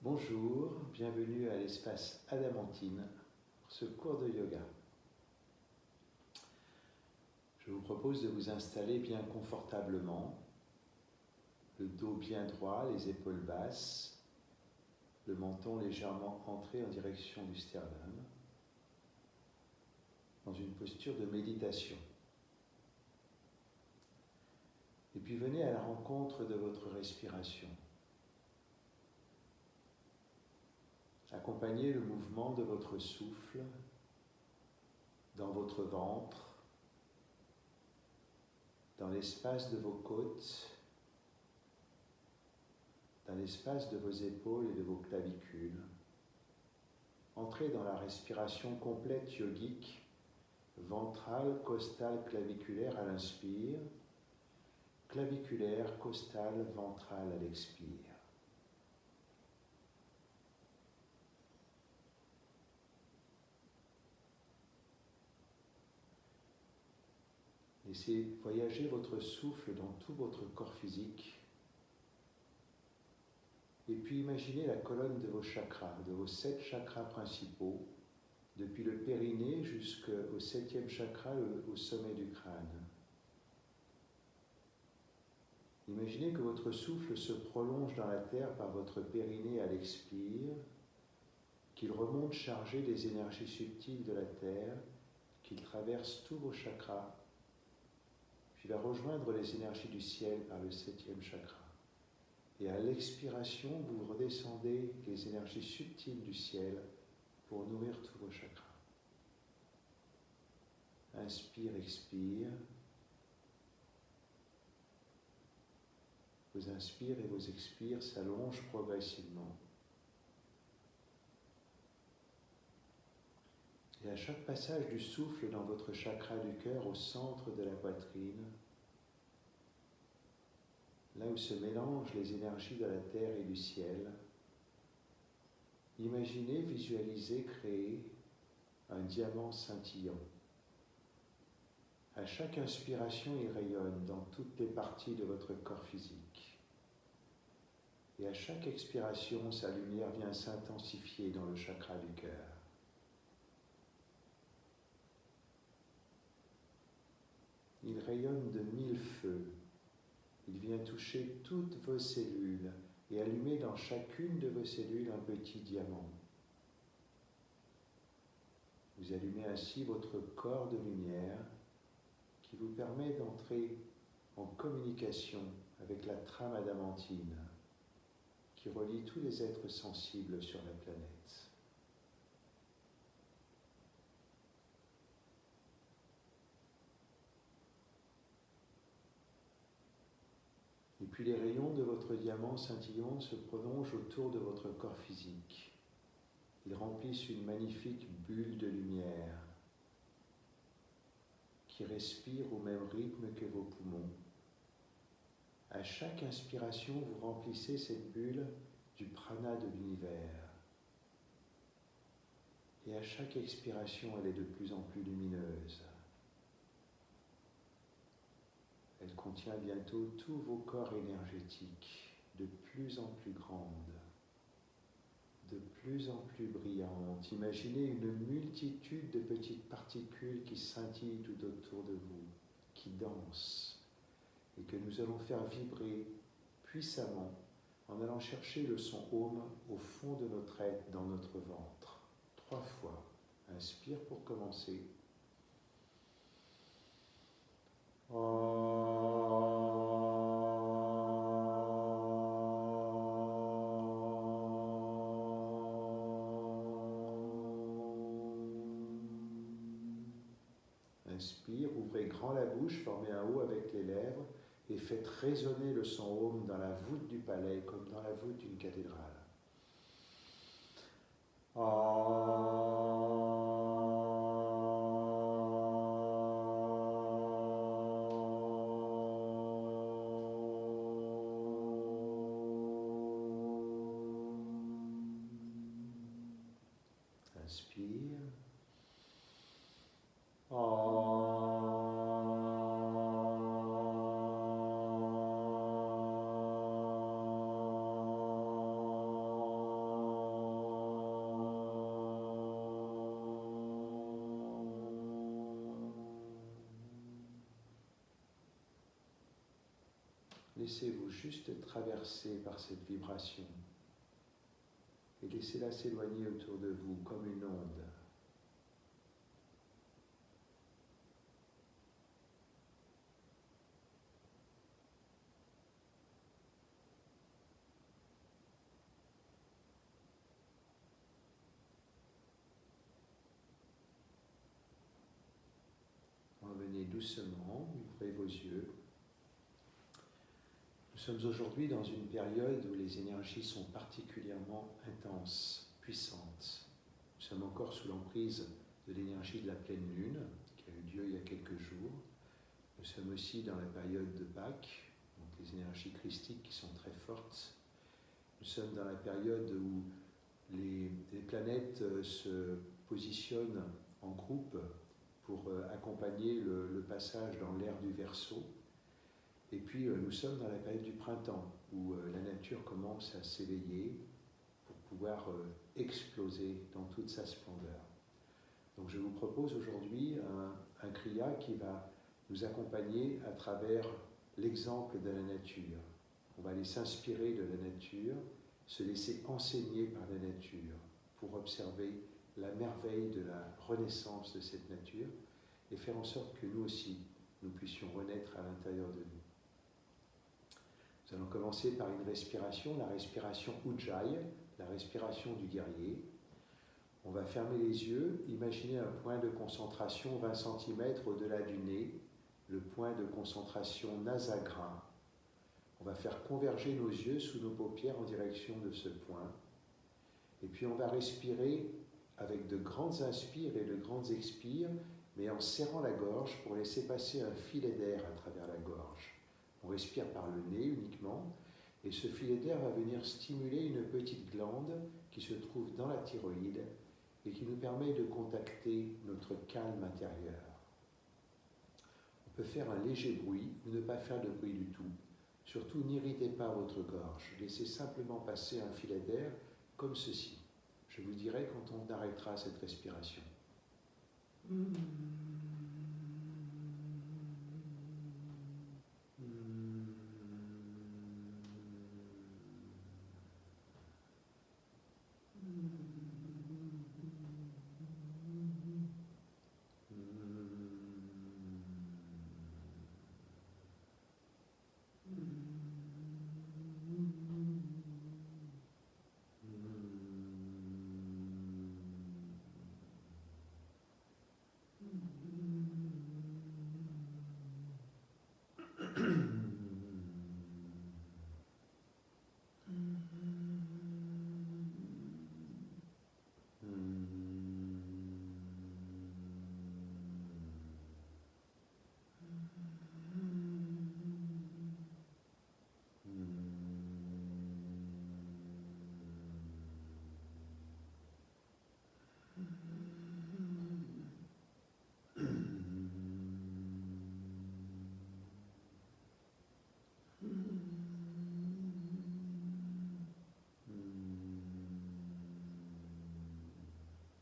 Bonjour, bienvenue à l'espace Adamantine pour ce cours de yoga. Je vous propose de vous installer bien confortablement, le dos bien droit, les épaules basses, le menton légèrement entré en direction du sternum, dans une posture de méditation. Et puis venez à la rencontre de votre respiration. Accompagnez le mouvement de votre souffle dans votre ventre, dans l'espace de vos côtes, dans l'espace de vos épaules et de vos clavicules. Entrez dans la respiration complète yogique, ventrale, costale, claviculaire à l'inspire, claviculaire, costale, ventrale à l'expire. Laissez voyager votre souffle dans tout votre corps physique. Et puis imaginez la colonne de vos chakras, de vos 7 chakras principaux, depuis le périnée jusqu'au 7e chakra, au sommet du crâne. Imaginez que votre souffle se prolonge dans la terre par votre périnée à l'expire, qu'il remonte chargé des énergies subtiles de la terre, qu'il traverse tous vos chakras, puis va rejoindre les énergies du ciel par le 7e chakra. Et à l'expiration, vous redescendez les énergies subtiles du ciel pour nourrir tous vos chakras. Inspire, expire. Vos inspires et vos expires s'allongent progressivement. Et à chaque passage du souffle dans votre chakra du cœur au centre de la poitrine, là où se mélangent les énergies de la terre et du ciel, imaginez, visualisez, créez un diamant scintillant. À chaque inspiration, il rayonne dans toutes les parties de votre corps physique. Et à chaque expiration, sa lumière vient s'intensifier dans le chakra du cœur. Il rayonne de 1000 feux. Il vient toucher toutes vos cellules et allumer dans chacune de vos cellules un petit diamant. Vous allumez ainsi votre corps de lumière qui vous permet d'entrer en communication avec la trame adamantine qui relie tous les êtres sensibles sur la planète. Et puis les rayons de votre diamant scintillant se prolongent autour de votre corps physique. Ils remplissent une magnifique bulle de lumière qui respire au même rythme que vos poumons. À chaque inspiration, vous remplissez cette bulle du prana de l'univers. Et à chaque expiration, elle est de plus en plus lumineuse. Elle contient bientôt tous vos corps énergétiques, de plus en plus grandes, de plus en plus brillantes. Imaginez une multitude de petites particules qui scintillent tout autour de vous, qui dansent, et que nous allons faire vibrer puissamment en allant chercher le son Om au fond de notre être, dans notre ventre. 3 fois. Inspire pour commencer. Inspire, ouvrez grand la bouche, formez un O avec les lèvres et faites résonner le son Om dans la voûte du palais comme dans la voûte d'une cathédrale. Inspire. Laissez-vous juste traverser par cette vibration et laissez-la s'éloigner autour de vous comme une onde. Revenez doucement, ouvrez vos yeux. Nous sommes aujourd'hui dans une période où les énergies sont particulièrement intenses, puissantes. Nous sommes encore sous l'emprise de l'énergie de la pleine lune, qui a eu lieu il y a quelques jours. Nous sommes aussi dans la période de Pâques, donc les énergies christiques qui sont très fortes. Nous sommes dans la période où les planètes se positionnent en groupe pour accompagner le passage dans l'ère du Verseau. Et puis nous sommes dans la période du printemps, où la nature commence à s'éveiller pour pouvoir exploser dans toute sa splendeur. Donc je vous propose aujourd'hui un kriya qui va nous accompagner à travers l'exemple de la nature. On va aller s'inspirer de la nature, se laisser enseigner par la nature pour observer la merveille de la renaissance de cette nature et faire en sorte que nous aussi, nous puissions renaître à l'intérieur de nous. Nous allons commencer par une respiration, la respiration Ujjayi, la respiration du guerrier. On va fermer les yeux, imaginer un point de concentration 20 cm au-delà du nez, le point de concentration nasagra. On va faire converger nos yeux sous nos paupières en direction de ce point. Et puis on va respirer avec de grandes inspires et de grandes expires, mais en serrant la gorge pour laisser passer un filet d'air à travers la gorge. On respire par le nez uniquement, et ce filet d'air va venir stimuler une petite glande qui se trouve dans la thyroïde et qui nous permet de contacter notre calme intérieur. On peut faire un léger bruit ou ne pas faire de bruit du tout. Surtout, n'irritez pas votre gorge. Laissez simplement passer un filet d'air comme ceci. Je vous dirai quand on arrêtera cette respiration.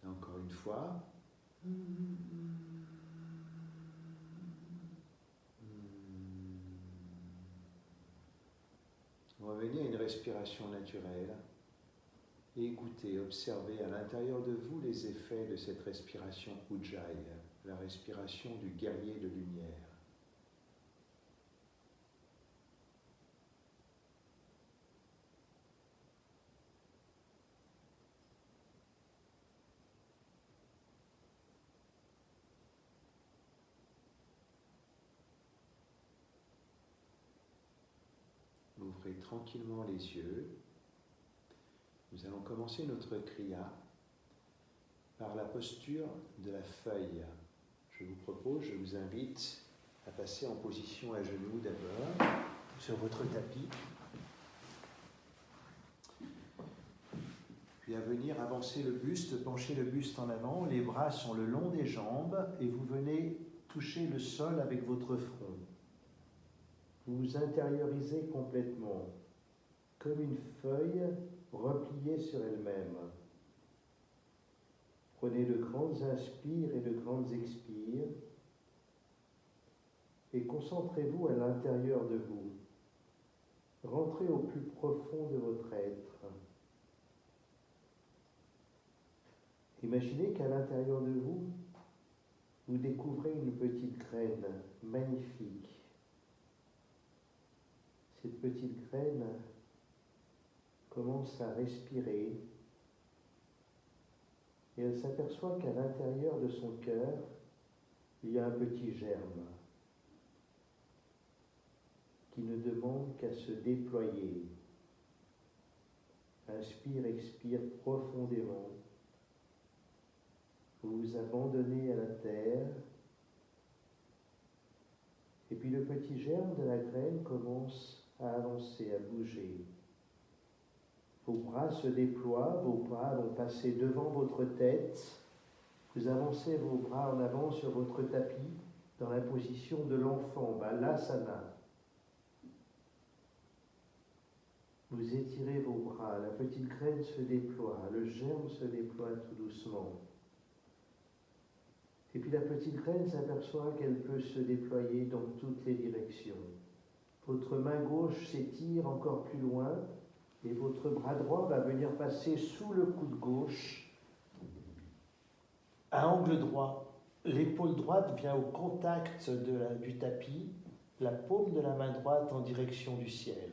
Encore une fois. On va venir à une respiration naturelle et écoutez, observez à l'intérieur de vous les effets de cette respiration Ujjayi, la respiration du guerrier de lumière. Ouvrez tranquillement les yeux. Nous allons commencer notre kriya par la posture de la feuille. Je vous propose, je vous invite à passer en position à genoux d'abord, sur votre tapis, puis à venir avancer le buste, pencher le buste en avant, les bras sont le long des jambes et vous venez toucher le sol avec votre front. Vous vous intériorisez complètement, comme une feuille repliée sur elle-même. Prenez de grandes inspires et de grandes expires et concentrez-vous à l'intérieur de vous. rentrez au plus profond de votre être. Imaginez qu'à l'intérieur de vous, vous découvrez une petite graine magnifique. Cette petite graine commence à respirer et elle s'aperçoit qu'à l'intérieur de son cœur, il y a un petit germe qui ne demande qu'à se déployer. Inspire, expire profondément. Vous vous abandonnez à la terre. Et puis le petit germe de la graine commence à avancer, à bouger. Vos bras se déploient, vos bras vont passer devant votre tête. Vous avancez vos bras en avant sur votre tapis dans la position de l'enfant, Balasana. Vous étirez vos bras, la petite graine se déploie, le germe se déploie tout doucement. Et puis la petite graine s'aperçoit qu'elle peut se déployer dans toutes les directions. Votre main gauche s'étire encore plus loin et votre bras droit va venir passer sous le coude gauche à angle droit. L'épaule droite vient au contact du tapis, la paume de la main droite en direction du ciel.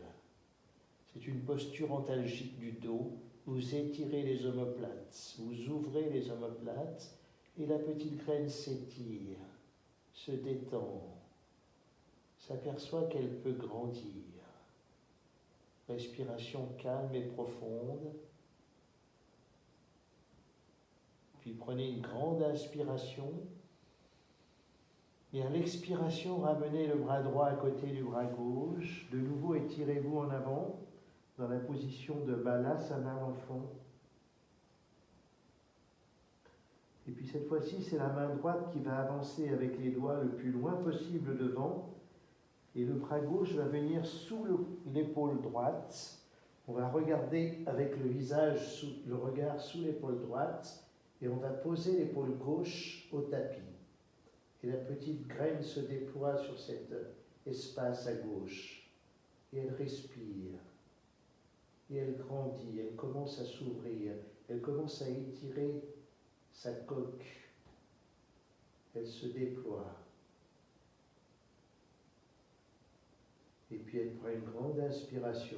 C'est une posture antalgique du dos. Vous étirez les omoplates, vous ouvrez les omoplates et la petite graine s'étire, se détend, s'aperçoit qu'elle peut grandir. Respiration calme et profonde. Puis prenez une grande inspiration. Et à l'expiration, ramenez le bras droit à côté du bras gauche. De nouveau, étirez-vous en avant dans la position de Balasana, l'enfant. Et puis cette fois-ci, c'est la main droite qui va avancer avec les doigts le plus loin possible devant. Et le bras gauche va venir sous l'épaule droite. On va regarder avec le visage, le regard sous l'épaule droite. Et on va poser l'épaule gauche au tapis. Et la petite graine se déploie sur cet espace à gauche. Et elle respire. Et elle grandit, elle commence à s'ouvrir. Elle commence à étirer sa coque. Elle se déploie. Et puis elle prend une grande inspiration.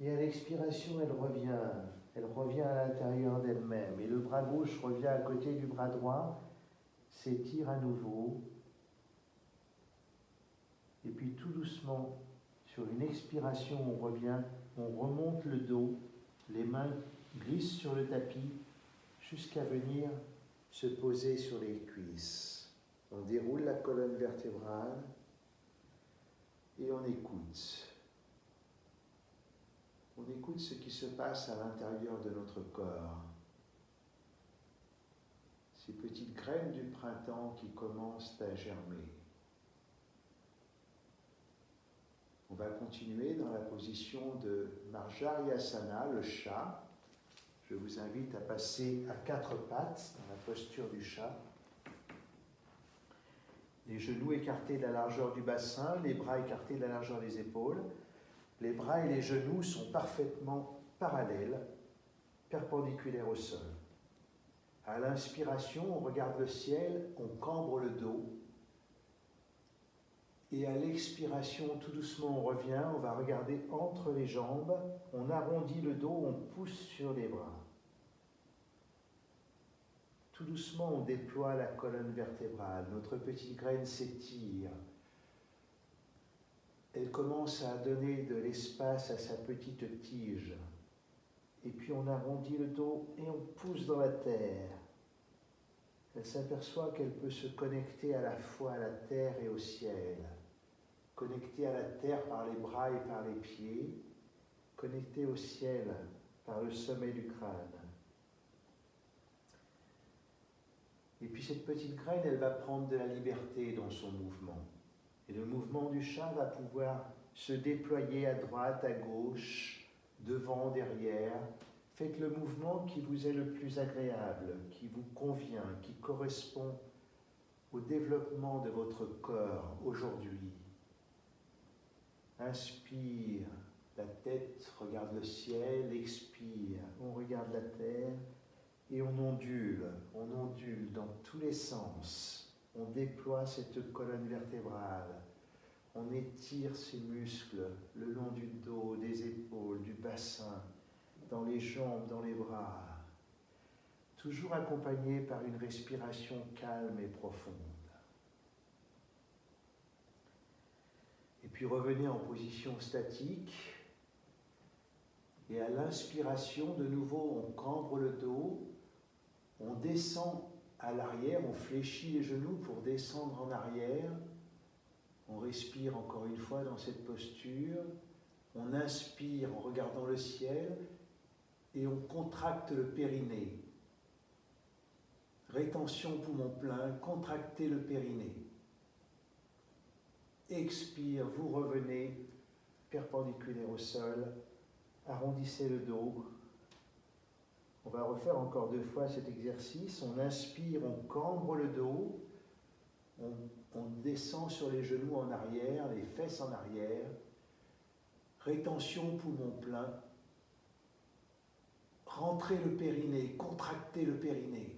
Et à l'expiration, elle revient à l'intérieur d'elle-même. Et le bras gauche revient à côté du bras droit, s'étire à nouveau. Et puis tout doucement, sur une expiration, on revient, on remonte le dos, les mains glissent sur le tapis jusqu'à venir se poser sur les cuisses. On déroule la colonne vertébrale et on écoute. On écoute ce qui se passe à l'intérieur de notre corps. Ces petites graines du printemps qui commencent à germer. On va continuer dans la position de Marjaryasana, le chat. Je vous invite à passer à 4 pattes dans la posture du chat. Les genoux écartés de la largeur du bassin, les bras écartés de la largeur des épaules. Les bras et les genoux sont parfaitement parallèles, perpendiculaires au sol. À l'inspiration, on regarde le ciel, on cambre le dos. Et à l'expiration, tout doucement, on revient, on va regarder entre les jambes, on arrondit le dos, on pousse sur les bras. Tout doucement, on déploie la colonne vertébrale. Notre petite graine s'étire. Elle commence à donner de l'espace à sa petite tige. Et puis on arrondit le dos et on pousse dans la terre. Elle s'aperçoit qu'elle peut se connecter à la fois à la terre et au ciel. Connectée à la terre par les bras et par les pieds. Connectée au ciel par le sommet du crâne. Et puis cette petite graine, elle va prendre de la liberté dans son mouvement. Et le mouvement du chat va pouvoir se déployer à droite, à gauche, devant, derrière. Faites le mouvement qui vous est le plus agréable, qui vous convient, qui correspond au développement de votre corps aujourd'hui. Inspire, la tête regarde le ciel, expire, on regarde la terre et on ondule dans tous les sens. On déploie cette colonne vertébrale, on étire ses muscles le long du dos, des épaules, du bassin, dans les jambes, dans les bras, toujours accompagné par une respiration calme et profonde. Et puis revenez en position statique. Et à l'inspiration, de nouveau, on cambre le dos, on descend à l'arrière, on fléchit les genoux pour descendre en arrière. On respire encore une fois dans cette posture. On inspire en regardant le ciel et on contracte le périnée. Rétention poumon plein, contractez le périnée. Expire, vous revenez perpendiculaire au sol, arrondissez le dos. On va refaire encore 2 fois cet exercice. On inspire, on cambre le dos, on descend sur les genoux en arrière, les fesses en arrière. Rétention poumon plein. Rentrez le périnée, contractez le périnée.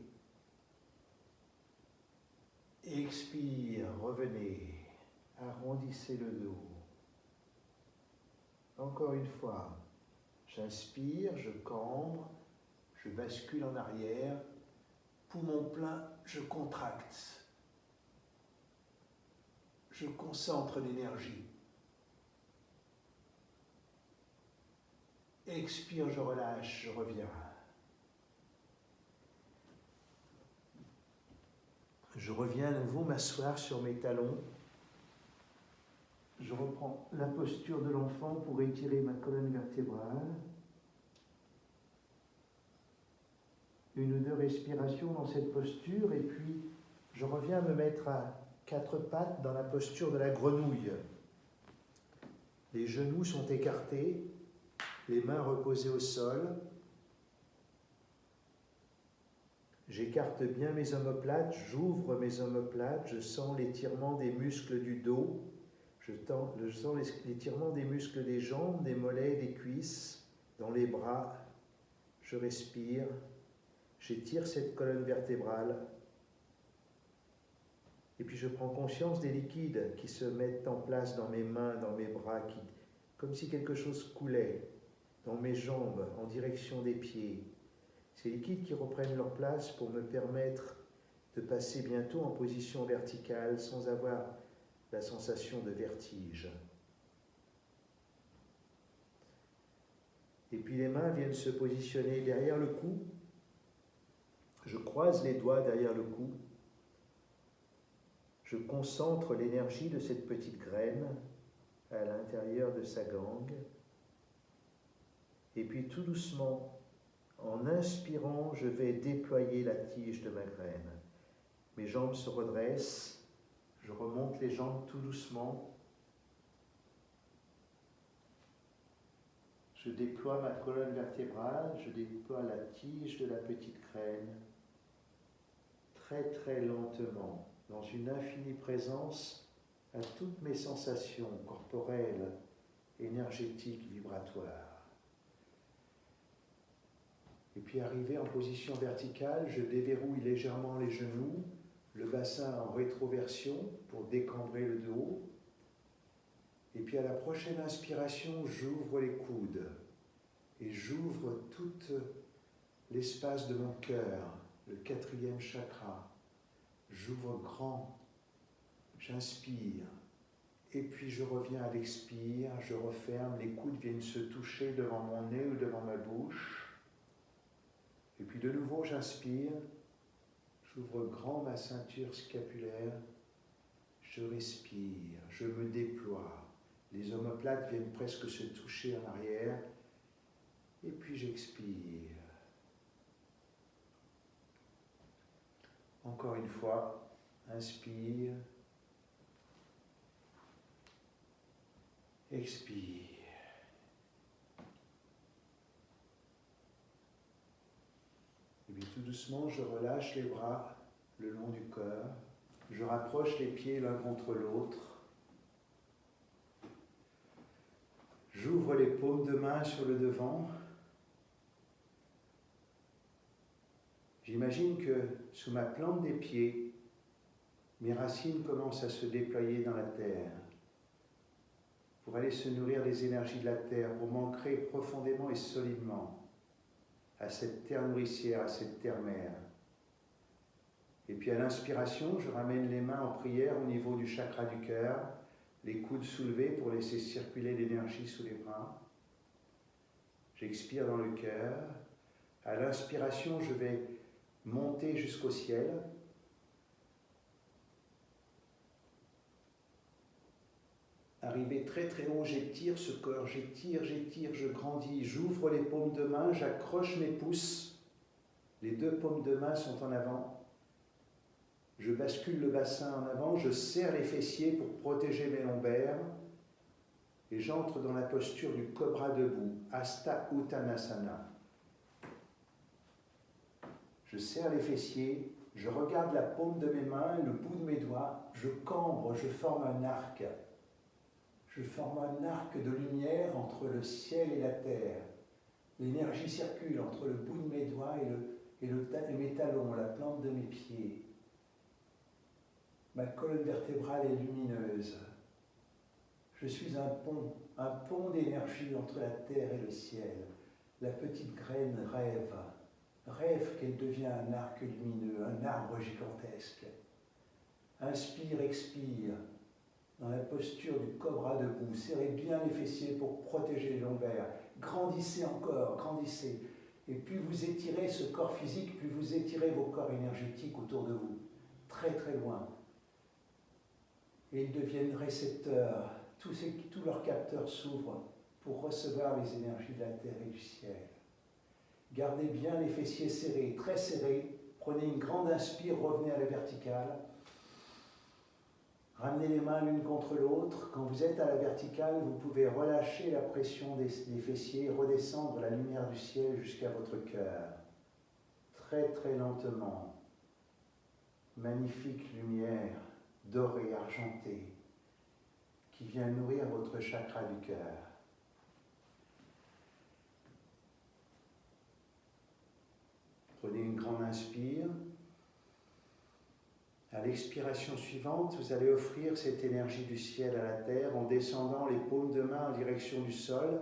Expire, revenez. Arrondissez le dos. Encore une fois, j'inspire, je cambre, je bascule en arrière, poumon plein, je contracte. Je concentre l'énergie. Expire, je relâche, je reviens. Je reviens à nouveau m'asseoir sur mes talons. Je reprends la posture de l'enfant pour étirer ma colonne vertébrale. 1 ou 2 respirations dans cette posture et puis je reviens à me mettre à 4 pattes dans la posture de la grenouille. Les genoux sont écartés, les mains reposées au sol. J'écarte bien mes omoplates, j'ouvre mes omoplates, je sens l'étirement des muscles du dos. Je sens l'étirement des muscles des jambes, des mollets, des cuisses, dans les bras. Je respire, j'étire cette colonne vertébrale. Et puis je prends conscience des liquides qui se mettent en place dans mes mains, dans mes bras, comme si quelque chose coulait dans mes jambes en direction des pieds. Ces liquides qui reprennent leur place pour me permettre de passer bientôt en position verticale sans avoir la sensation de vertige. Et puis les mains viennent se positionner derrière le cou. Je croise les doigts derrière le cou. Je concentre l'énergie de cette petite graine à l'intérieur de sa gangue. Et puis tout doucement, en inspirant, je vais déployer la tige de ma graine. Mes jambes se redressent. Je remonte les jambes tout doucement. Je déploie ma colonne vertébrale, je déploie la tige de la petite graine, très très lentement, dans une infinie présence à toutes mes sensations corporelles, énergétiques, vibratoires. Et puis arrivé en position verticale, je déverrouille légèrement les genoux, le bassin en rétroversion pour décambrer le dos. Et puis à la prochaine inspiration, j'ouvre les coudes et j'ouvre tout l'espace de mon cœur, le 4e chakra. J'ouvre grand, j'inspire et puis je reviens à l'expire, je referme, les coudes viennent se toucher devant mon nez ou devant ma bouche. Et puis de nouveau j'inspire. J'ouvre grand ma ceinture scapulaire, je respire, je me déploie. Les omoplates viennent presque se toucher en arrière, et puis j'expire. Encore une fois, inspire, expire. Et puis tout doucement, je relâche les bras le long du corps. Je rapproche les pieds l'un contre l'autre. J'ouvre les paumes de main sur le devant. J'imagine que sous ma plante des pieds, mes racines commencent à se déployer dans la terre pour aller se nourrir des énergies de la terre, pour m'ancrer profondément et solidement à cette terre nourricière, à cette terre-mère. Et puis à l'inspiration, je ramène les mains en prière au niveau du chakra du cœur, les coudes soulevés pour laisser circuler l'énergie sous les bras. J'expire dans le cœur. À l'inspiration, je vais monter jusqu'au ciel. Arrivé très très haut, j'étire ce corps, j'étire, je grandis, j'ouvre les paumes de main, j'accroche mes pouces, les deux paumes de main sont en avant, je bascule le bassin en avant, je serre les fessiers pour protéger mes lombaires et j'entre dans la posture du cobra debout, Hasta Uttanasana. Je serre les fessiers, je regarde la paume de mes mains, le bout de mes doigts, je cambre, je forme un arc. Je forme un arc de lumière entre le ciel et la terre. L'énergie circule entre le bout de mes doigts et mes talons, la plante de mes pieds. Ma colonne vertébrale est lumineuse. Je suis un pont d'énergie entre la terre et le ciel. La petite graine rêve qu'elle devient un arc lumineux, un arbre gigantesque. Inspire, expire. Dans la posture du cobra debout, serrez bien les fessiers pour protéger les lombaires. Grandissez encore, grandissez. Et plus vous étirez ce corps physique, plus vous étirez vos corps énergétiques autour de vous, très très loin. Et ils deviennent récepteurs. Tous leurs capteurs s'ouvrent pour recevoir les énergies de la terre et du ciel. Gardez bien les fessiers serrés, très serrés. Prenez une grande inspire, revenez à la verticale. Ramenez les mains l'une contre l'autre. Quand vous êtes à la verticale, vous pouvez relâcher la pression des fessiers et redescendre la lumière du ciel jusqu'à votre cœur. Très très lentement. Magnifique lumière dorée, argentée, qui vient nourrir votre chakra du cœur. Prenez une grande inspire. À l'expiration suivante, vous allez offrir cette énergie du ciel à la terre en descendant les paumes de main en direction du sol.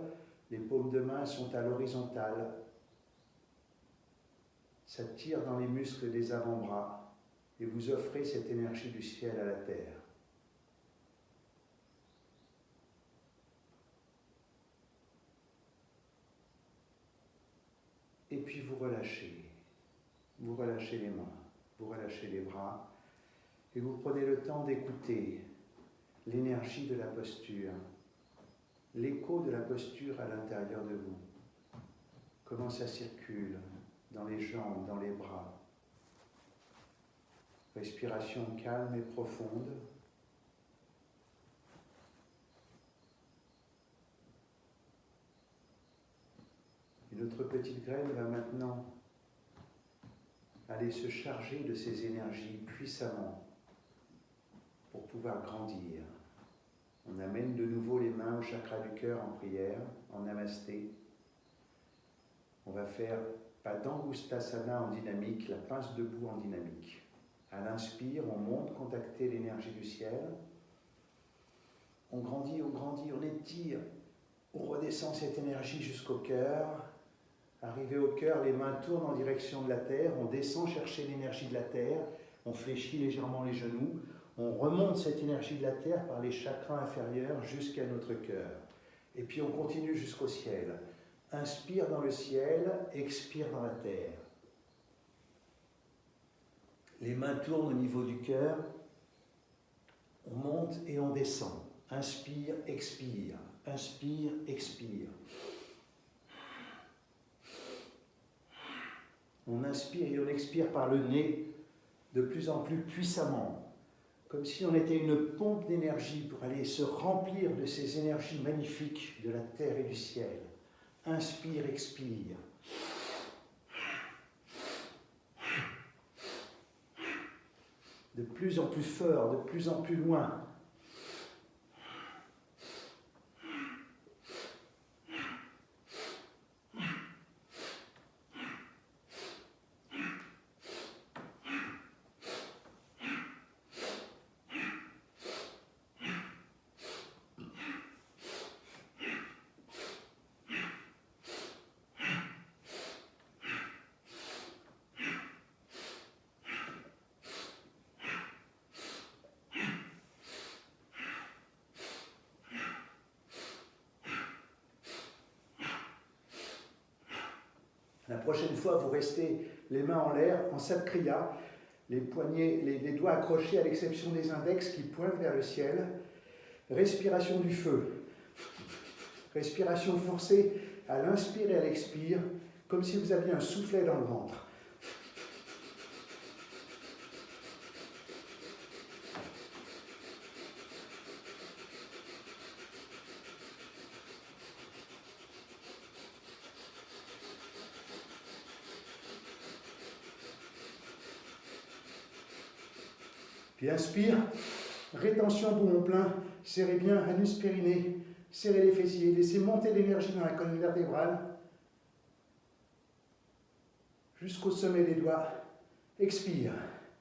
Les paumes de main sont à l'horizontale. Ça tire dans les muscles des avant-bras et vous offrez cette énergie du ciel à la terre. Et puis vous relâchez. Vous relâchez les mains, vous relâchez les bras. Et vous prenez le temps d'écouter l'énergie de la posture, l'écho de la posture à l'intérieur de vous. Comment ça circule dans les jambes, dans les bras. Respiration calme et profonde. Et notre petite graine va maintenant aller se charger de ces énergies puissamment pour pouvoir grandir. On amène de nouveau les mains au chakra du cœur en prière, en namasté. On va faire Padangusthasana en dynamique, la pince debout en dynamique. À l'inspire, on monte, contacter l'énergie du ciel. On grandit, on étire. On redescend cette énergie jusqu'au cœur. Arrivé au cœur, les mains tournent en direction de la terre. On descend chercher l'énergie de la terre. On fléchit légèrement les genoux. On remonte cette énergie de la terre par les chakras inférieurs jusqu'à notre cœur. Et puis on continue jusqu'au ciel. Inspire dans le ciel, expire dans la terre. Les mains tournent au niveau du cœur. On monte et on descend. Inspire, expire. Inspire, expire. On inspire et on expire par le nez de plus en plus puissamment. Comme si on était une pompe d'énergie pour aller se remplir de ces énergies magnifiques de la terre et du ciel. Inspire, expire. De plus en plus fort, de plus en plus loin. La prochaine fois, vous restez les mains en l'air, en Satkriya, les poignets, les doigts accrochés à l'exception des index qui pointent vers le ciel. Respiration du feu. Respiration forcée à l'inspire et à l'expire, comme si vous aviez un soufflet dans le ventre. Puis inspire, rétention poumon plein, serrez bien anus périnée, serrez les fessiers, laissez monter l'énergie dans la colonne vertébrale jusqu'au sommet des doigts. Expire,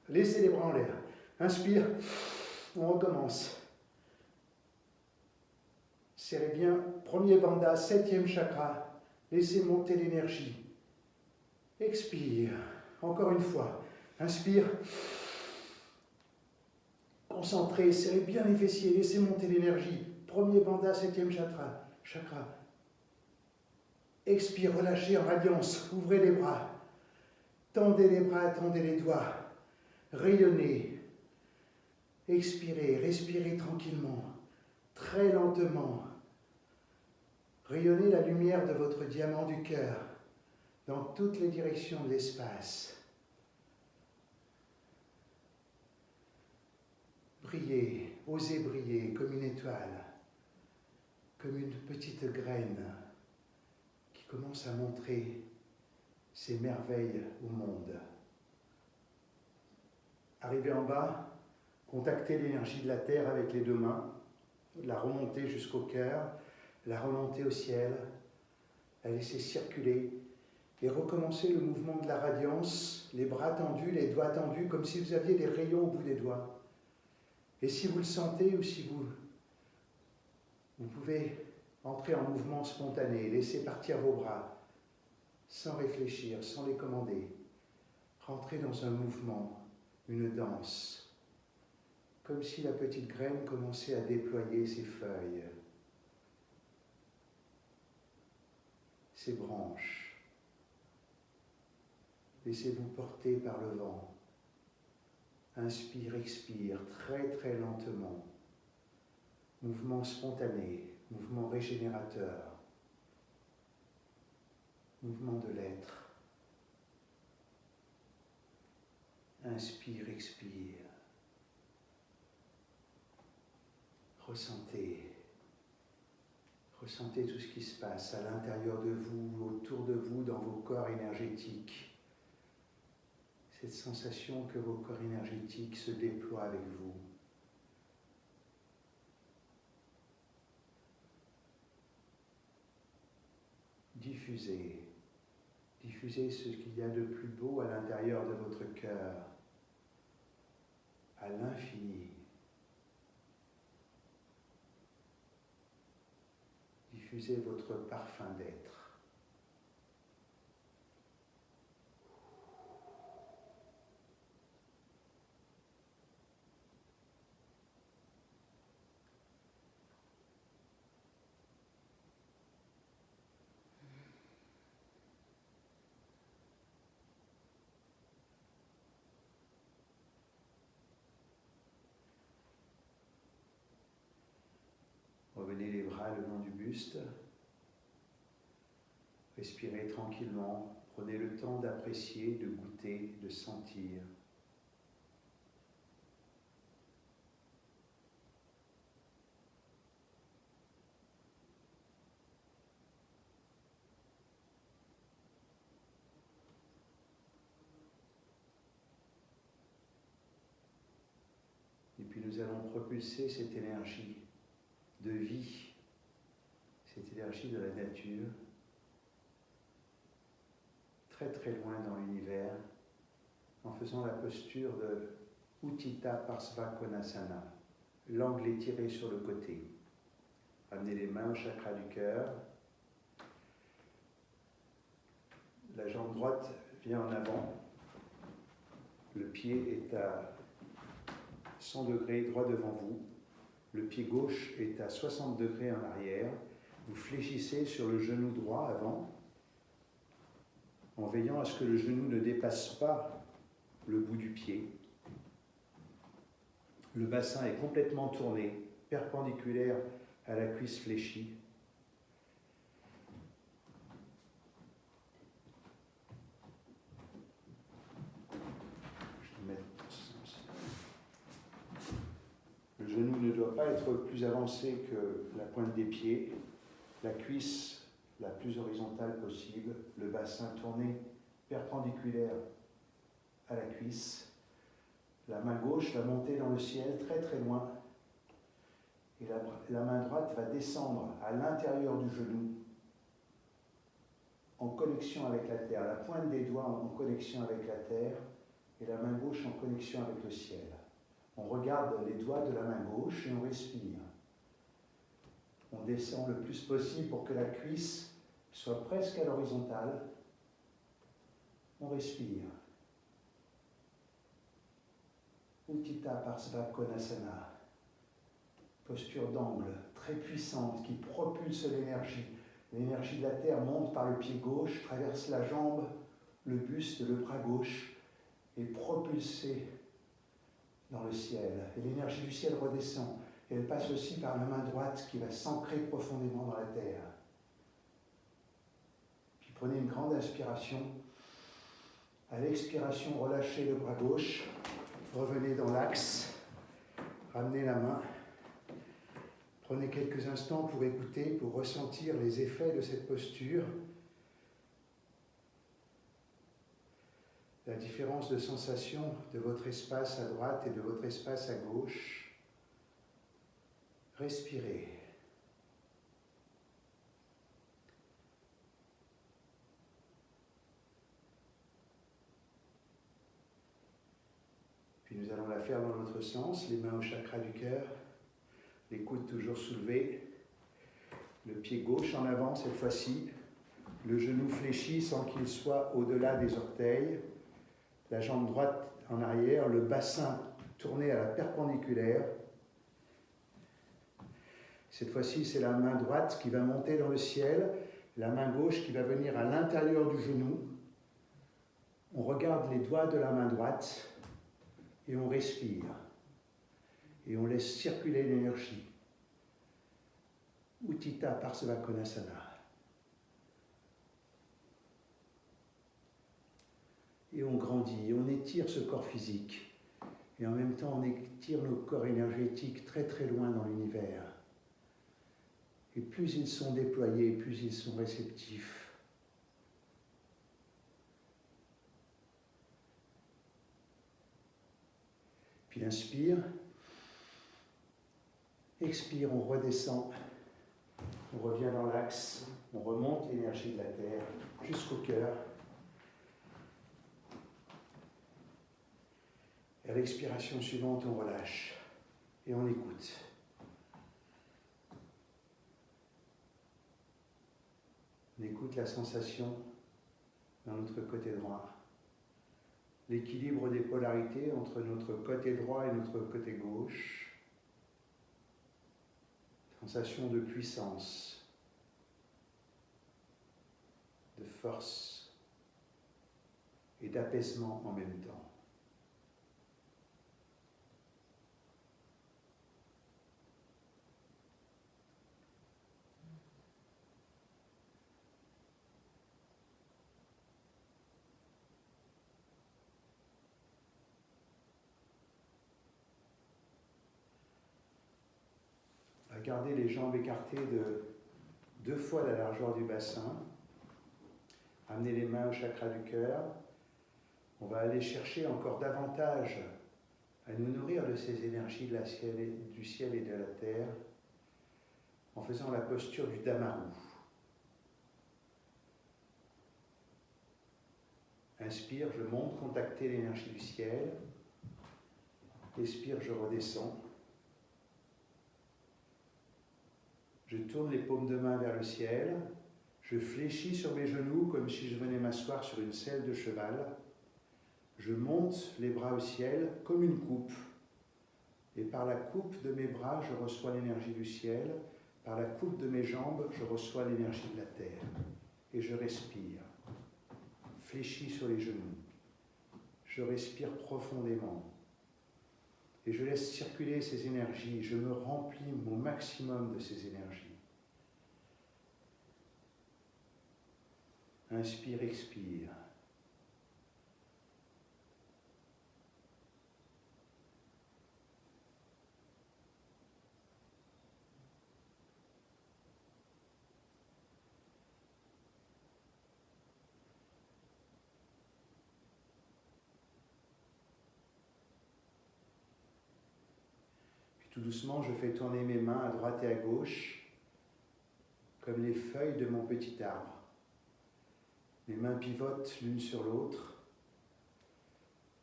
laissez les bras en l'air. Inspire, on recommence. Serrez bien, premier bandha, 7e chakra, laissez monter l'énergie. Expire, encore une fois. Inspire. Concentrez, serrez bien les fessiers, laissez monter l'énergie. Premier bandha, 7e chakra. Expire, relâchez en radiance, ouvrez les bras. Tendez les bras, tendez les doigts. Rayonnez. Expirez, respirez tranquillement, très lentement. Rayonnez la lumière de votre diamant du cœur dans toutes les directions de l'espace. Brillez, osez briller comme une étoile, comme une petite graine qui commence à montrer ses merveilles au monde. Arrivez en bas, contactez l'énergie de la terre avec les deux mains, la remonter jusqu'au cœur, la remonter au ciel, la laisser circuler et recommencer le mouvement de la radiance, les bras tendus, les doigts tendus, comme si vous aviez des rayons au bout des doigts. Et si vous le sentez ou si vous pouvez entrer en mouvement spontané, laisser partir vos bras, sans réfléchir, sans les commander. Rentrez dans un mouvement, une danse, comme si la petite graine commençait à déployer ses feuilles, ses branches. Laissez-vous porter par le vent. Inspire, expire, très très lentement. Mouvement spontané, mouvement régénérateur, mouvement de l'être. Inspire, expire. Ressentez tout ce qui se passe à l'intérieur de vous, autour de vous, dans vos corps énergétiques. Cette sensation que vos corps énergétiques se déploient avec vous. Diffusez ce qu'il y a de plus beau à l'intérieur de votre cœur, à l'infini. Diffusez votre parfum d'être. Revenez les bras le long du buste. Respirez tranquillement. Prenez le temps d'apprécier, de goûter, de sentir. Et puis nous allons propulser cette énergie de vie, cette énergie de la nature, très très loin dans l'univers, en faisant la posture de Utthita Parsva Konasana, l'angle étiré sur le côté. Amenez les mains au chakra du cœur. La jambe droite vient en avant. Le pied est à 100 degrés droit devant vous. Le pied gauche est à 60 degrés en arrière. Vous fléchissez sur le genou droit avant. en veillant à ce que le genou ne dépasse pas le bout du pied. Le bassin est complètement tourné, perpendiculaire à la cuisse fléchie. Le genou ne doit pas être plus avancé que la pointe des pieds, la cuisse la plus horizontale possible, le bassin tourné perpendiculaire à la cuisse. La main gauche va monter dans le ciel très très loin et la main droite va descendre à l'intérieur du genou en connexion avec la terre, la pointe des doigts en connexion avec la terre et la main gauche en connexion avec le ciel. On regarde les doigts de la main gauche et on respire. On descend le plus possible pour que la cuisse soit presque à l'horizontale. On respire. Utthita Parsva Konasana. Posture d'angle très puissante qui propulse l'énergie. L'énergie de la terre monte par le pied gauche, traverse la jambe, le buste, le bras gauche, est propulsée dans le ciel. Et l'énergie du ciel redescend. Et elle passe aussi par la main droite qui va s'ancrer profondément dans la terre. Puis prenez une grande inspiration. À l'expiration, relâchez le bras gauche. Revenez dans l'axe. Ramenez la main. Prenez quelques instants pour écouter, pour ressentir les effets de cette posture. La différence de sensation de votre espace à droite et de votre espace à gauche. Respirez. Puis nous allons la faire dans l'autre sens, les mains au chakra du cœur, les coudes toujours soulevés, le pied gauche en avant cette fois-ci, le genou fléchi sans qu'il soit au-delà des orteils, la jambe droite en arrière, le bassin tourné à la perpendiculaire. Cette fois-ci, c'est la main droite qui va monter dans le ciel, la main gauche qui va venir à l'intérieur du genou. On regarde les doigts de la main droite et on respire. Et on laisse circuler l'énergie. Utthita Parsva Konasana. Et on grandit, on étire ce corps physique. Et en même temps, on étire nos corps énergétiques très très loin dans l'univers. Et plus ils sont déployés, plus ils sont réceptifs. Puis inspire. Expire, on redescend. On revient dans l'axe. On remonte l'énergie de la terre jusqu'au cœur. Et à l'expiration suivante, on relâche et on écoute. On écoute la sensation dans notre côté droit. L'équilibre des polarités entre notre côté droit et notre côté gauche. Sensation de puissance, de force et d'apaisement en même temps. Gardez les jambes écartées de 2 fois la largeur du bassin. Amenez les mains au chakra du cœur. On va aller chercher encore davantage à nous nourrir de ces énergies du ciel et de la terre en faisant la posture du Damaru. Inspire, je monte, contacter l'énergie du ciel. Expire, je redescends. Je tourne les paumes de main vers le ciel. Je fléchis sur mes genoux comme si je venais m'asseoir sur une selle de cheval. Je monte les bras au ciel comme une coupe. Et par la coupe de mes bras, je reçois l'énergie du ciel. Par la coupe de mes jambes, je reçois l'énergie de la terre. Et je respire. fléchis sur les genoux. Je respire profondément et je laisse circuler ces énergies. Je me remplis au maximum de ces énergies. Inspire, expire. Tout doucement, je fais tourner mes mains à droite et à gauche, comme les feuilles de mon petit arbre. Mes mains pivotent l'une sur l'autre.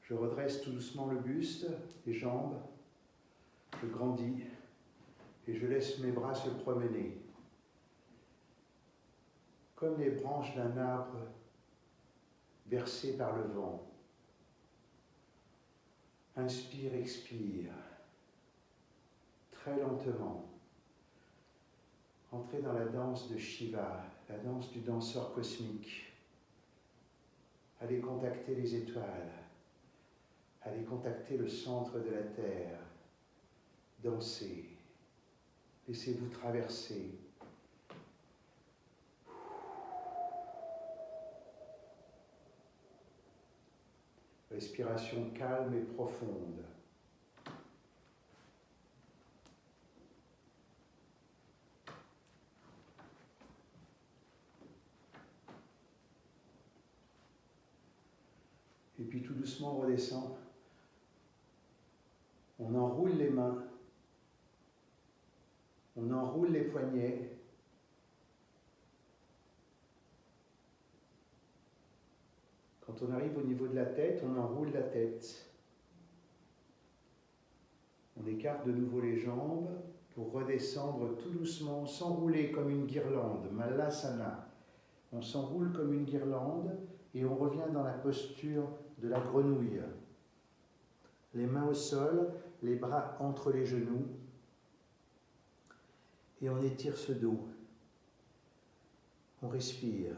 Je redresse tout doucement le buste, les jambes. Je grandis et je laisse mes bras se promener, comme les branches d'un arbre bercées par le vent. Inspire, expire. Très lentement, entrez dans la danse de Shiva, la danse du danseur cosmique. Allez contacter les étoiles, allez contacter le centre de la Terre. Dansez, laissez-vous traverser. Respiration calme et profonde. Et puis tout doucement on redescend. On enroule les mains. On enroule les poignets. Quand on arrive au niveau de la tête, on enroule la tête. On écarte de nouveau les jambes pour redescendre tout doucement, s'enrouler comme une guirlande, Malasana. On s'enroule comme une guirlande et on revient dans la posture de la grenouille. Les mains au sol, les bras entre les genoux. Et on étire ce dos. On respire.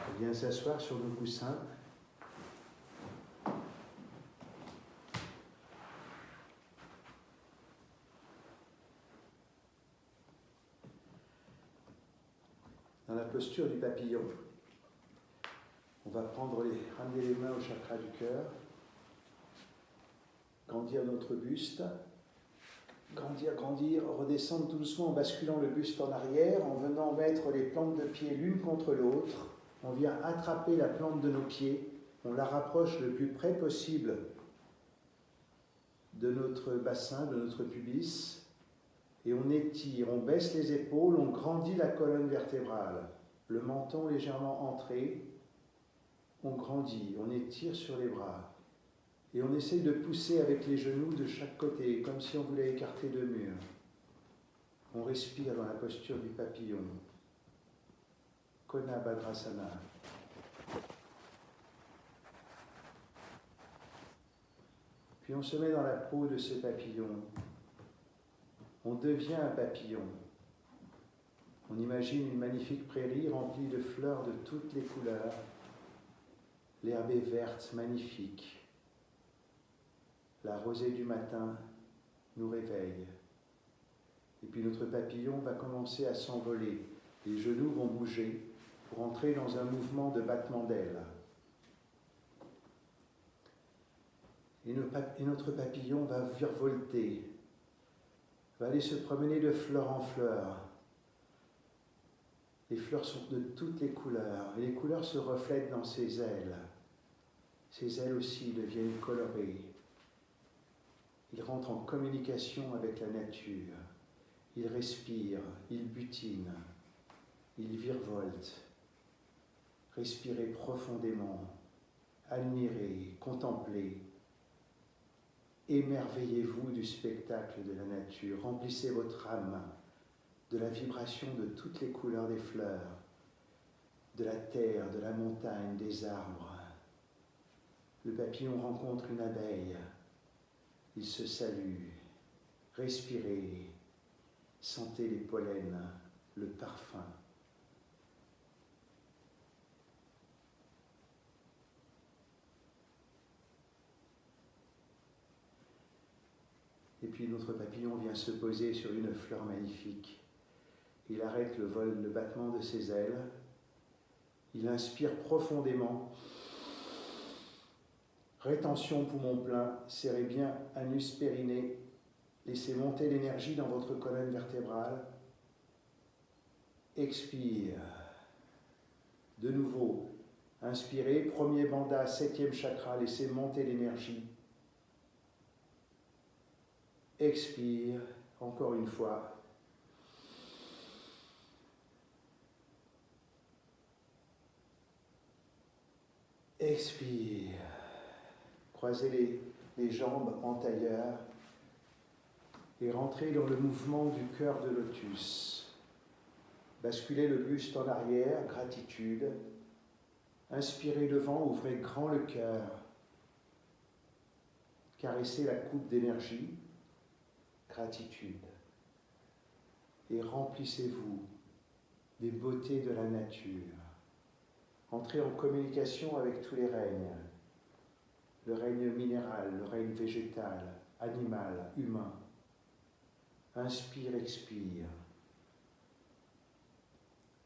On vient s'asseoir sur nos coussins. Dans la posture du papillon, on va ramener les mains au chakra du cœur, grandir notre buste, grandir, redescendre tout doucement en basculant le buste en arrière, en venant mettre les plantes de pied l'une contre l'autre. On vient attraper la plante de nos pieds, on la rapproche le plus près possible de notre bassin, de notre pubis, et on étire, on baisse les épaules, on grandit la colonne vertébrale, le menton légèrement entré, on grandit, on étire sur les bras, et on essaye de pousser avec les genoux de chaque côté, comme si on voulait écarter deux murs. On respire dans la posture du papillon. Kona Bhadrasana. Puis on se met dans la peau de ce papillon. On devient un papillon. On imagine une magnifique prairie remplie de fleurs de toutes les couleurs. L'herbe est verte, magnifique. La rosée du matin nous réveille. Et puis notre papillon va commencer à s'envoler. Les genoux vont bouger pour entrer dans un mouvement de battement d'ailes. Et notre papillon va virevolter, va aller se promener de fleur en fleur. Les fleurs sont de toutes les couleurs, et les couleurs se reflètent dans ses ailes. Ses ailes aussi deviennent colorées. Il rentre en communication avec la nature. Il respire, il butine, il virevolte. Respirez profondément, admirez, contemplez. Émerveillez-vous du spectacle de la nature. Remplissez votre âme de la vibration de toutes les couleurs des fleurs. de la terre, de la montagne, des arbres. Le papillon rencontre une abeille. Ils se saluent. Respirez. Sentez les pollens, le parfum. Et puis notre papillon vient se poser sur une fleur magnifique. Il arrête le vol, le battement de ses ailes. Il inspire profondément. Rétention poumon plein, serrez bien anus périnée. Laissez monter l'énergie dans votre colonne vertébrale. Expire. De nouveau, inspirez, premier bandha, 7e chakra, laissez monter l'énergie. Expire, encore une fois. Expire. Croisez les jambes en tailleur et rentrez dans le mouvement du cœur de lotus. Basculez le buste en arrière, gratitude. Inspirez devant, ouvrez grand le cœur. Caressez la coupe d'énergie, gratitude. Et remplissez-vous des beautés de la nature. Entrez en communication avec tous les règnes. Le règne minéral, le règne végétal, animal, humain. Inspire, expire.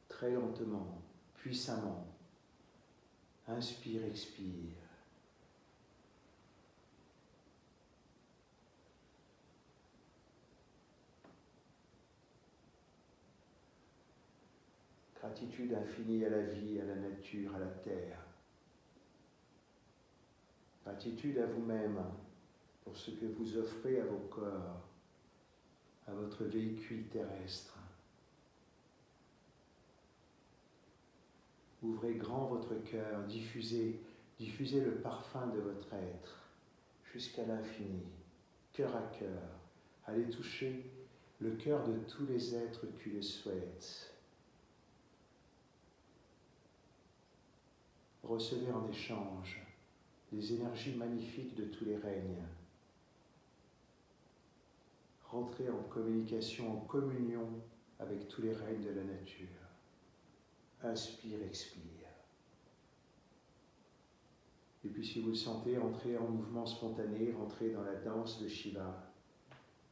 Très lentement, puissamment. Inspire, expire. Gratitude infinie à la vie, à la nature, à la terre. Gratitude à vous-même pour ce que vous offrez à vos corps, à votre véhicule terrestre. Ouvrez grand votre cœur, diffusez le parfum de votre être jusqu'à l'infini, cœur à cœur. Allez toucher le cœur de tous les êtres qui le souhaitent. Recevez en échange les énergies magnifiques de tous les règnes. Rentrez en communication, en communion avec tous les règnes de la nature. Inspire, expire. Et puis si vous le sentez, entrez en mouvement spontané, rentrez dans la danse de Shiva.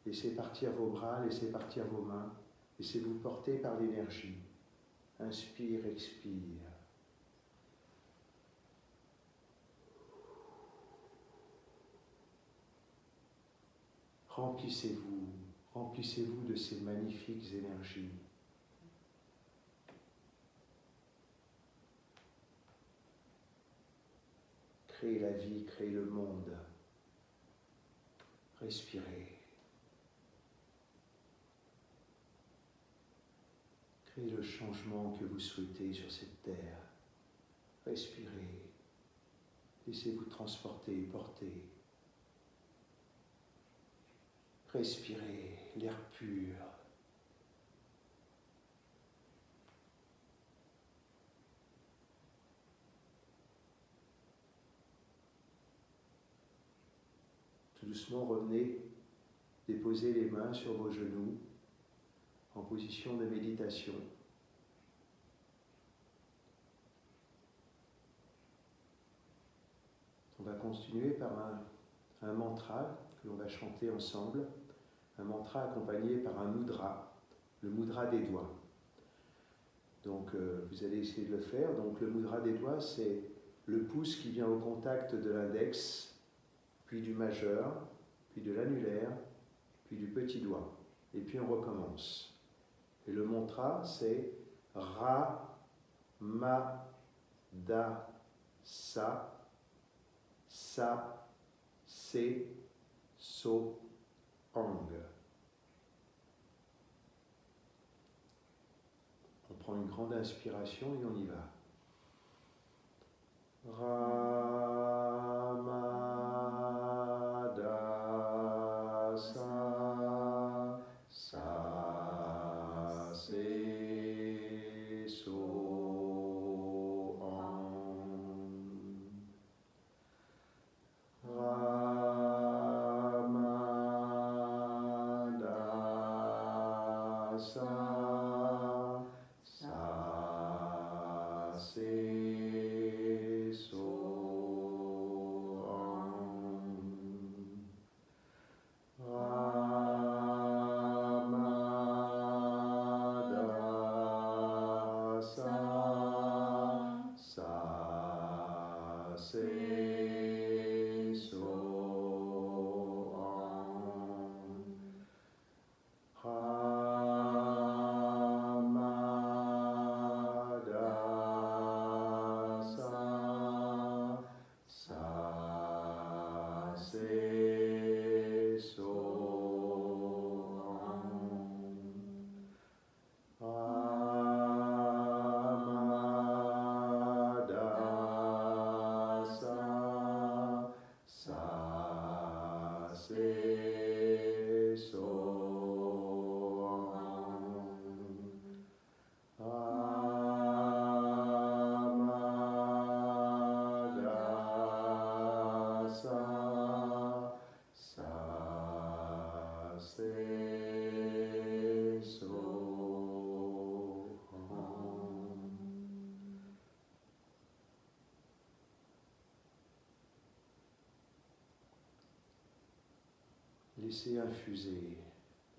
Laissez partir vos bras, laissez partir vos mains, laissez-vous porter par l'énergie. Inspire, expire. Remplissez-vous de ces magnifiques énergies. Créez la vie, créez le monde. Respirez. Créez le changement que vous souhaitez sur cette terre. Respirez. Laissez-vous transporter, porter. Respirez l'air pur. Tout doucement, revenez, déposez les mains sur vos genoux en position de méditation. On va continuer par un mantra que l'on va chanter ensemble, un mantra accompagné par un mudra, le mudra des doigts. Donc vous allez essayer de le faire. Donc le mudra des doigts, c'est le pouce qui vient au contact de l'index, puis du majeur, puis de l'annulaire, puis du petit doigt. Et puis on recommence. Et le mantra, c'est Ra, Ma, Da, Sa, Sa, Se, So, Ang. On prend une grande inspiration et on y va. Ra, Ma, Da, Sa, Sa, Se, So,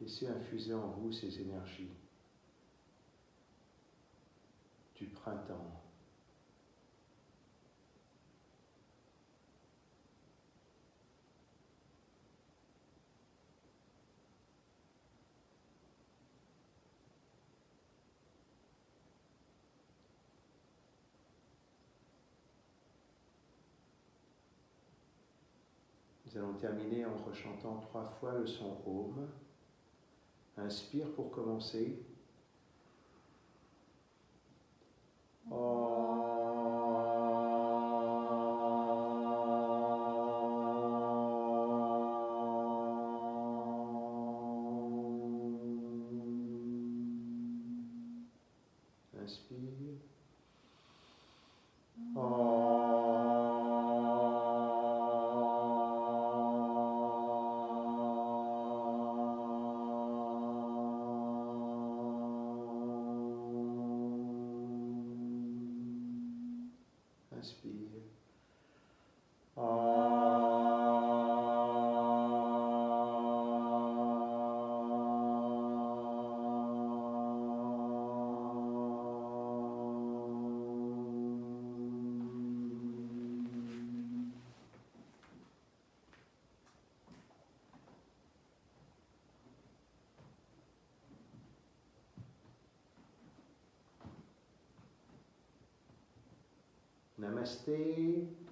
Laissez infuser en vous ces énergies du printemps. Nous allons terminer en rechantant 3 fois le son Om. Inspire pour commencer. Inspire. Inspire. Namasté.